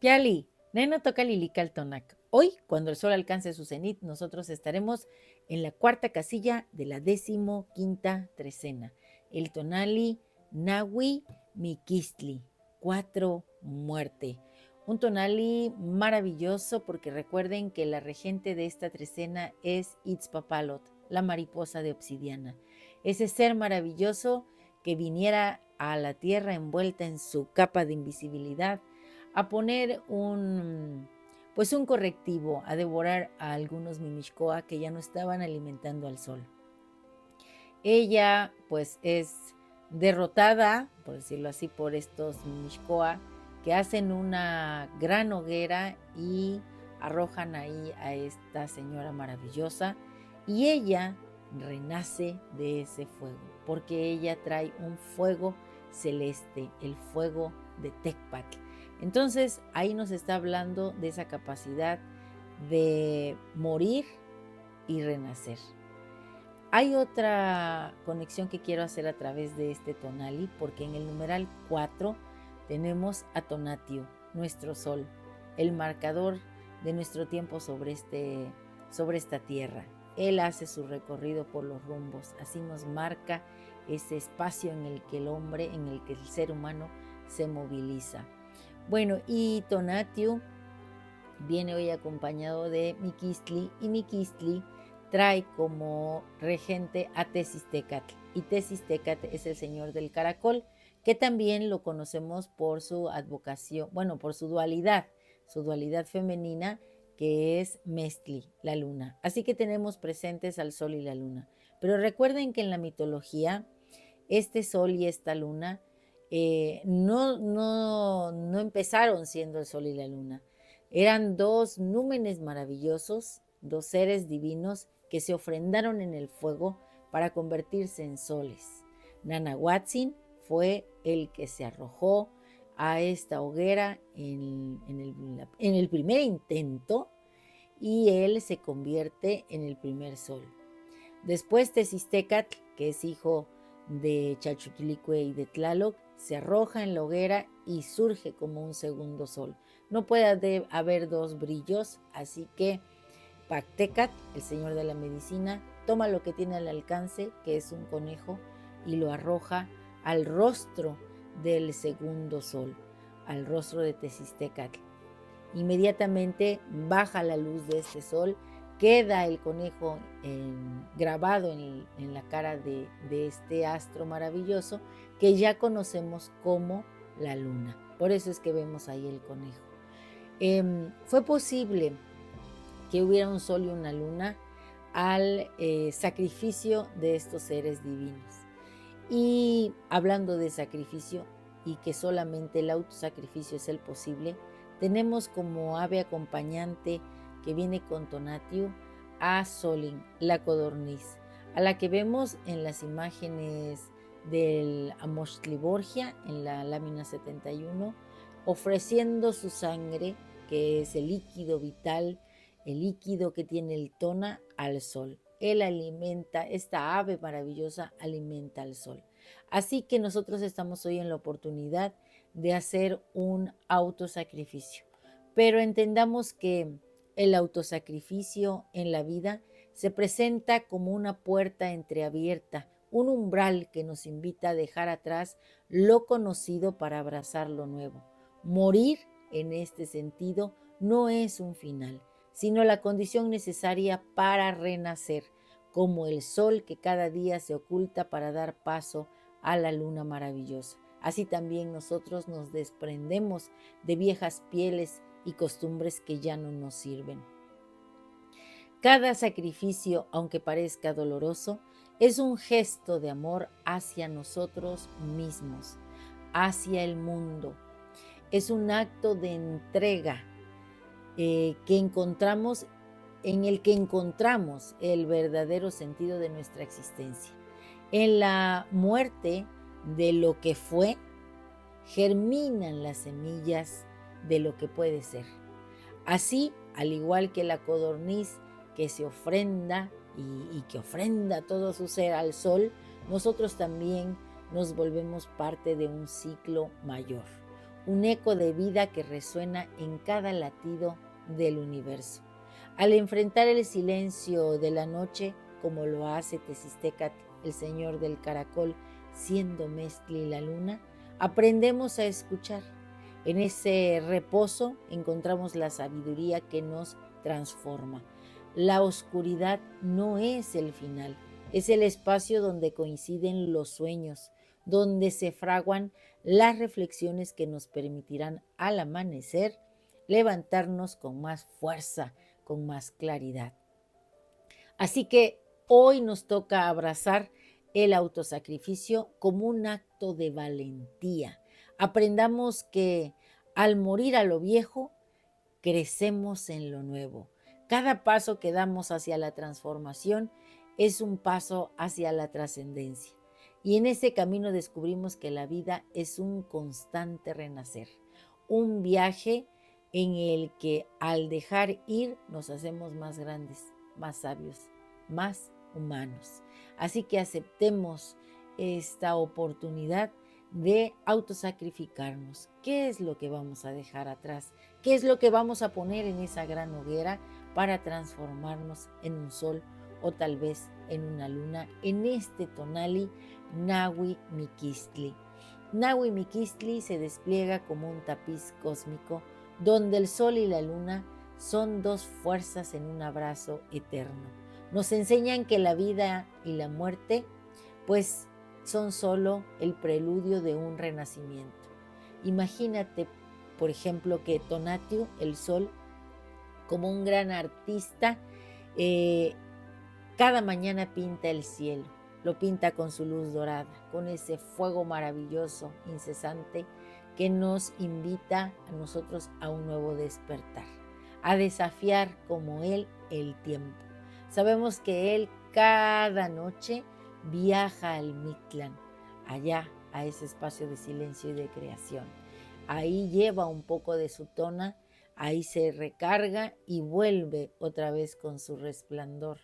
Piali, Neno toca Lilical. Hoy, cuando el sol alcance su cenit, nosotros estaremos en la cuarta casilla de la 15ª trecena. El tonali Nahui Miquistli, 4 muerte. Un tonali maravilloso porque recuerden que la regente de esta trecena es Itzpapalot, la mariposa de obsidiana. Ese ser maravilloso que viniera a la tierra envuelta en su capa de invisibilidad a poner pues un correctivo, a devorar a algunos mimishkoa que ya no estaban alimentando al sol. Ella pues es derrotada, por decirlo así, por estos mimishkoa que hacen una gran hoguera y arrojan ahí a esta señora maravillosa y ella renace de ese fuego, porque ella trae un fuego celeste, el fuego de Tecpatl. Entonces ahí nos está hablando de esa capacidad de morir y renacer. Hay otra conexión que quiero hacer a través de este tonali, porque en el numeral 4 tenemos a Tonatiuh, nuestro sol, el marcador de nuestro tiempo sobre esta tierra. Él hace su recorrido por los rumbos, así nos marca ese espacio en el que el hombre, en el que el ser humano se moviliza. Bueno, y Tonatiuh viene hoy acompañado de Miquistli, y Miquistli trae como regente a Tezistecatl, y Tezistecatl es el señor del caracol, que también lo conocemos por su advocación, bueno, por su dualidad femenina, que es Mestli, la luna. Así que tenemos presentes al sol y la luna. Pero recuerden que en la mitología, este sol y esta luna no empezaron siendo el sol y la luna. Eran dos númenes maravillosos, dos seres divinos que se ofrendaron en el fuego para convertirse en soles. Nanahuatzin fue el que se arrojó a esta hoguera en el primer intento y él se convierte en el primer sol. Después Tezistecatl, que es hijo de Chalchutilicue y de Tlaloc, se arroja en la hoguera y surge como un segundo sol. No puede haber dos brillos, así que Pactecat, el señor de la medicina, toma lo que tiene al alcance, que es un conejo, y lo arroja al rostro del segundo sol, al rostro de Tezistecatl. Inmediatamente baja la luz de este sol, queda el conejo grabado en la cara de este astro maravilloso que ya conocemos como la luna. Por eso es que vemos ahí el conejo. Fue posible que hubiera un sol y una luna al sacrificio de estos seres divinos. Y hablando de sacrificio y que solamente el autosacrificio es el posible, tenemos como ave acompañante que viene con Tonatiuh a Solin, la codorniz, a la que vemos en las imágenes del Amochtli Borgia, en la lámina 71, ofreciendo su sangre, que es el líquido vital, el líquido que tiene el Tona, al sol. Él alimenta, esta ave maravillosa alimenta al sol. Así que nosotros estamos hoy en la oportunidad de hacer un autosacrificio. Pero entendamos que el autosacrificio en la vida se presenta como una puerta entreabierta, un umbral que nos invita a dejar atrás lo conocido para abrazar lo nuevo. Morir, en este sentido, no es un final, sino la condición necesaria para renacer, como el sol que cada día se oculta para dar paso a la luna maravillosa. Así también nosotros nos desprendemos de viejas pieles y costumbres que ya no nos sirven. Cada sacrificio, aunque parezca doloroso, es un gesto de amor hacia nosotros mismos, hacia el mundo. Es un acto de entrega en el que encontramos el verdadero sentido de nuestra existencia. En la muerte de lo que fue, germinan las semillas de lo que puede ser. Así, al igual que la codorniz que se ofrenda y que ofrenda todo su ser al sol, nosotros también nos volvemos parte de un ciclo mayor. un eco de vida que resuena en cada latido del universo. Al enfrentar el silencio de la noche, como lo hace Tezistecatl, el señor del caracol, siendo Mestli la luna, aprendemos a escuchar. En ese reposo encontramos la sabiduría que nos transforma. La oscuridad no es el final, es el espacio donde coinciden los sueños, donde se fraguan las reflexiones que nos permitirán al amanecer levantarnos con más fuerza, con más claridad. Así que hoy nos toca abrazar el autosacrificio como un acto de valentía. Aprendamos que al morir a lo viejo, crecemos en lo nuevo. Cada paso que damos hacia la transformación es un paso hacia la trascendencia. Y en ese camino descubrimos que la vida es un constante renacer, un viaje en el que al dejar ir nos hacemos más grandes, más sabios, más humanos. Así que aceptemos esta oportunidad de autosacrificarnos. ¿Qué es lo que vamos a dejar atrás? ¿Qué es lo que vamos a poner en esa gran hoguera para transformarnos en un sol o tal vez en una luna en este tonali Nahui Miquistli? Nahui Miquistli se despliega como un tapiz cósmico donde el sol y la luna son dos fuerzas en un abrazo eterno. Nos enseñan que la vida y la muerte, pues, son solo el preludio de un renacimiento. Imagínate, por ejemplo, que Tonatiuh, el sol, como un gran artista, cada mañana pinta el cielo, lo pinta con su luz dorada, con ese fuego maravilloso, incesante, que nos invita a nosotros a un nuevo despertar, a desafiar como Él el tiempo. Sabemos que Él cada noche viaja al Mictlán, allá a ese espacio de silencio y de creación. Ahí lleva un poco de su tona, ahí se recarga y vuelve otra vez con su resplandor.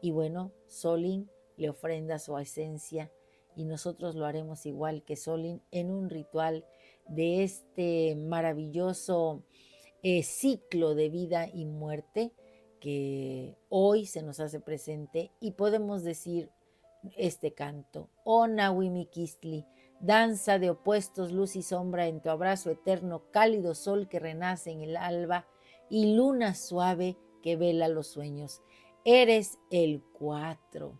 Y bueno, Solin le ofrenda su esencia y nosotros lo haremos igual que Solin en un ritual de este maravilloso ciclo de vida y muerte que hoy se nos hace presente y podemos decir este canto. Oh Nahui Miquistli, danza de opuestos, luz y sombra en tu abrazo eterno, cálido sol que renace en el alba y luna suave que vela los sueños. Eres el 4,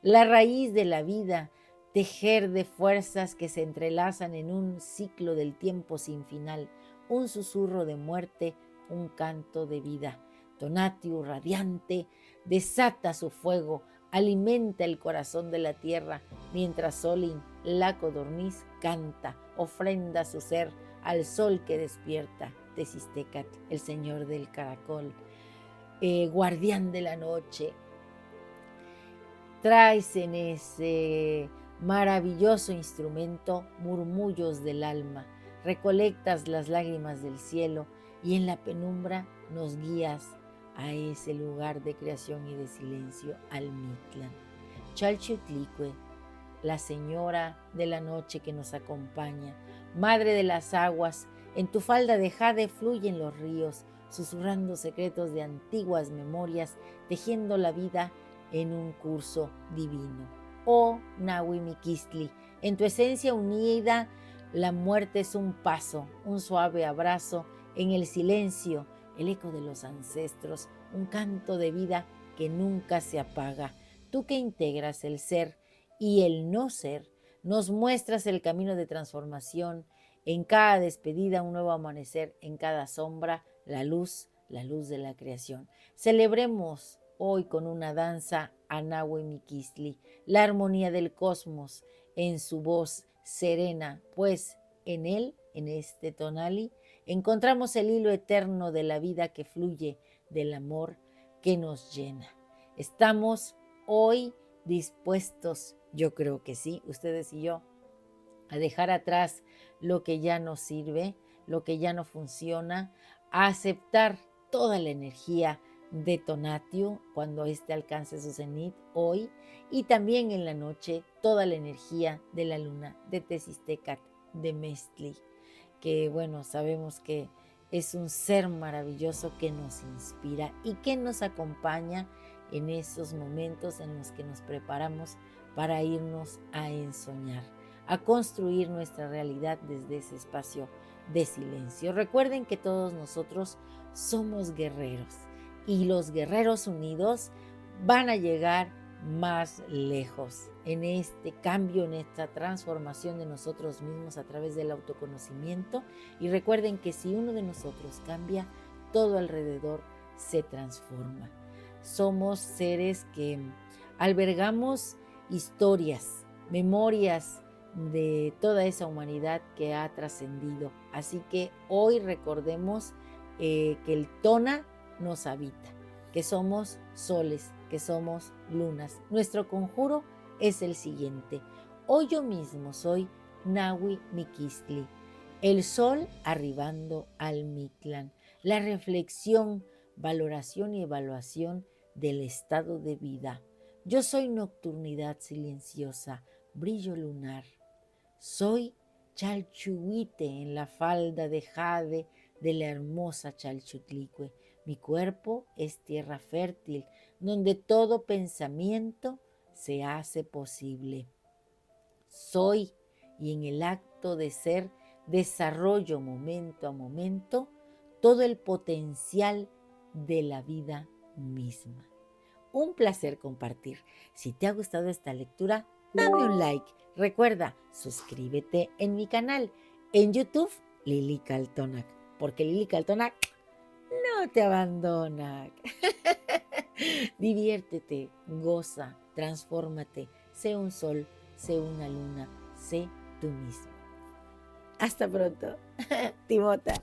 la raíz de la vida, tejer de fuerzas que se entrelazan en un ciclo del tiempo sin final, un susurro de muerte, un canto de vida. Tonatiuh radiante desata su fuego, alimenta el corazón de la tierra, mientras Solin, la codorniz, canta, ofrenda su ser al sol que despierta. Tezistecatl, el señor del caracol, guardián de la noche, traes en ese maravilloso instrumento murmullos del alma, recolectas las lágrimas del cielo y en la penumbra nos guías a ese lugar de creación y de silencio, al Mictlán. Chalchiutlicue, la señora de la noche que nos acompaña, madre de las aguas, en tu falda de jade fluyen los ríos, susurrando secretos de antiguas memorias, tejiendo la vida en un curso divino. Oh Nahui Miquistli, en tu esencia unida, la muerte es un paso, un suave abrazo, en el silencio, el eco de los ancestros, un canto de vida que nunca se apaga. Tú que integras el ser y el no ser, nos muestras el camino de transformación, en cada despedida un nuevo amanecer, en cada sombra la luz de la creación. Celebremos hoy con una danza a Nahui Miquistli, la armonía del cosmos en su voz serena, pues en él, en este tonali, encontramos el hilo eterno de la vida que fluye, del amor que nos llena. ¿Estamos hoy dispuestos? Yo creo que sí, ustedes y yo, a dejar atrás lo que ya no sirve, lo que ya no funciona, a aceptar toda la energía de Tonatiuh cuando éste alcance su cenit hoy y también en la noche toda la energía de la luna de Tezistecatl, de Mestli. que, bueno, sabemos que es un ser maravilloso que nos inspira y que nos acompaña en esos momentos en los que nos preparamos para irnos a ensoñar, a construir nuestra realidad desde ese espacio de silencio. Recuerden que todos nosotros somos guerreros y los guerreros unidos van a llegar más lejos en este cambio, en esta transformación de nosotros mismos a través del autoconocimiento. Y recuerden que si uno de nosotros cambia, todo alrededor se transforma. Somos seres que albergamos historias, memorias de toda esa humanidad que ha trascendido. Así que hoy recordemos que el Tona nos habita, que somos soles, que somos lunas. Nuestro conjuro es el siguiente. Hoy yo mismo soy Nahui Miquistli, el sol arribando al Mictlán. La reflexión, valoración y evaluación del estado de vida. Yo soy nocturnidad silenciosa, brillo lunar. Soy Chalchuhuite en la falda de jade de la hermosa Chalchutlicue. Mi cuerpo es tierra fértil, donde todo pensamiento se hace posible. Soy, y en el acto de ser, desarrollo momento a momento todo el potencial de la vida misma. Un placer compartir. Si te ha gustado esta lectura, dame un like. Recuerda, suscríbete en mi canal. En YouTube, Lili Kaltonak, porque Lili Kaltonak no te abandona. Diviértete, goza, transfórmate, sé un sol, sé una luna, sé tú mismo. Hasta pronto. Timota.